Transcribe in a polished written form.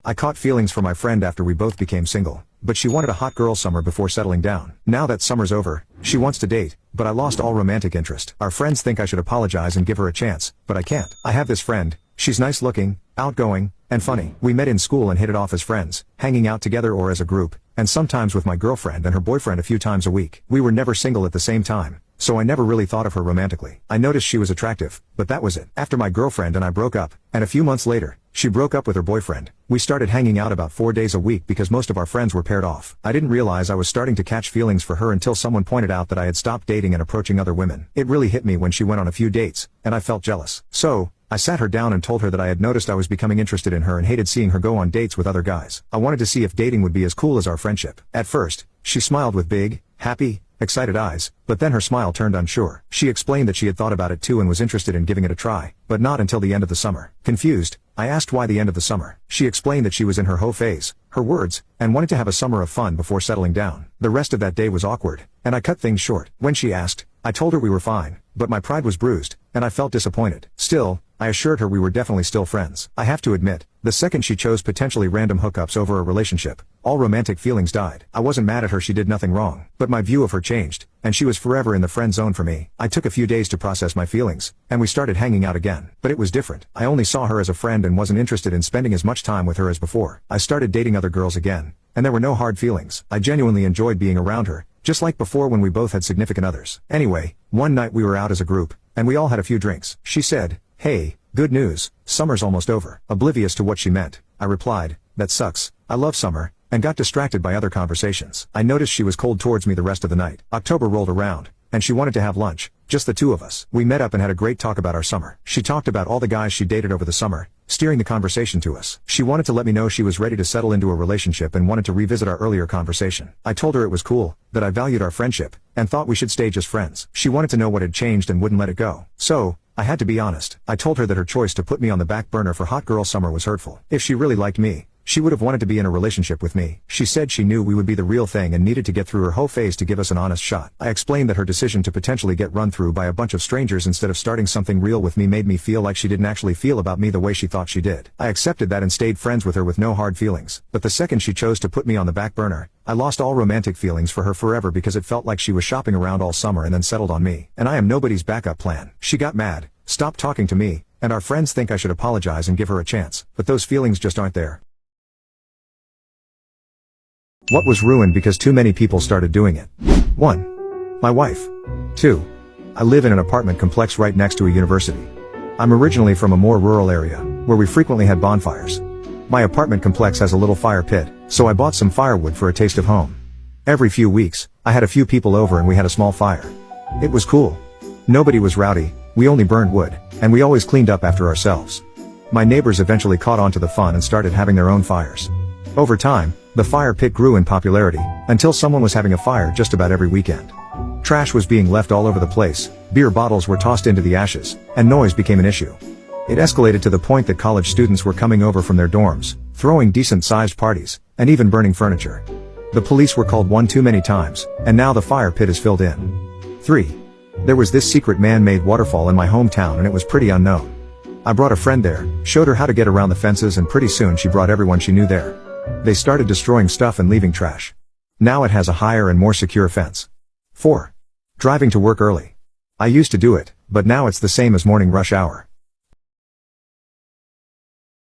I caught feelings for my friend after we both became single, but she wanted a hot girl summer before settling down. Now that summer's over, she wants to date, but I lost all romantic interest. Our friends think I should apologize and give her a chance, but I can't. I have this friend. She's nice looking, outgoing, and funny. We met in school and hit it off as friends, hanging out together or as a group, and sometimes with my girlfriend and her boyfriend a few times a week. We were never single at the same time, so I never really thought of her romantically. I noticed she was attractive, but that was it. After my girlfriend and I broke up, and a few months later, she broke up with her boyfriend, we started hanging out about 4 days a week because most of our friends were paired off. I didn't realize I was starting to catch feelings for her until someone pointed out that I had stopped dating and approaching other women. It really hit me when she went on a few dates, and I felt jealous. So, I sat her down and told her that I had noticed I was becoming interested in her and hated seeing her go on dates with other guys. I wanted to see if dating would be as cool as our friendship. At first, she smiled with big, happy, excited eyes, but then her smile turned unsure. She explained that she had thought about it too and was interested in giving it a try, but not until the end of the summer. Confused, I asked why the end of the summer. She explained that she was in her hoe phase, her words, and wanted to have a summer of fun before settling down. The rest of that day was awkward, and I cut things short. When she asked, I told her we were fine, but my pride was bruised, and I felt disappointed. Still, I assured her we were definitely still friends. I have to admit, the second she chose potentially random hookups over a relationship, all romantic feelings died. I wasn't mad at her, she did nothing wrong, but my view of her changed, and she was forever in the friend zone for me. I took a few days to process my feelings, and we started hanging out again. But it was different. I only saw her as a friend and wasn't interested in spending as much time with her as before. I started dating other girls again, and there were no hard feelings. I genuinely enjoyed being around her, just like before when we both had significant others. Anyway, one night we were out as a group, and we all had a few drinks. She said, "Hey, good news, summer's almost over." Oblivious to what she meant, I replied, "That sucks, I love summer," and got distracted by other conversations. I noticed she was cold towards me the rest of the night. October rolled around, and she wanted to have lunch, just the two of us. We met up and had a great talk about our summer. She talked about all the guys she dated over the summer, steering the conversation to us. She wanted to let me know she was ready to settle into a relationship and wanted to revisit our earlier conversation. I told her it was cool, that I valued our friendship, and thought we should stay just friends. She wanted to know what had changed and wouldn't let it go. So, I had to be honest. I told her that her choice to put me on the back burner for hot girl summer was hurtful. If she really liked me, she would have wanted to be in a relationship with me. She said she knew we would be the real thing and needed to get through her hoe phase to give us an honest shot. I explained that her decision to potentially get run through by a bunch of strangers instead of starting something real with me made me feel like she didn't actually feel about me the way she thought she did. I accepted that and stayed friends with her with no hard feelings. But the second she chose to put me on the back burner, I lost all romantic feelings for her forever because it felt like she was shopping around all summer and then settled on me. And I am nobody's backup plan. She got mad, stopped talking to me, and our friends think I should apologize and give her a chance. But those feelings just aren't there. What was ruined because too many people started doing it? 1. My wife. 2. I live in an apartment complex right next to a university. I'm originally from a more rural area, where we frequently had bonfires. My apartment complex has a little fire pit, so I bought some firewood for a taste of home. Every few weeks, I had a few people over and we had a small fire. It was cool. Nobody was rowdy, we only burned wood, and we always cleaned up after ourselves. My neighbors eventually caught on to the fun and started having their own fires. Over time, the fire pit grew in popularity, until someone was having a fire just about every weekend. Trash was being left all over the place, beer bottles were tossed into the ashes, and noise became an issue. It escalated to the point that college students were coming over from their dorms, throwing decent-sized parties, and even burning furniture. The police were called one too many times, and now the fire pit is filled in. 3. There was this secret man-made waterfall in my hometown and it was pretty unknown. I brought a friend there, showed her how to get around the fences, and pretty soon she brought everyone she knew there. They started destroying stuff and leaving trash. Now it has a higher and more secure fence. 4. Driving to work early. I used to do it, but now it's the same as morning rush hour.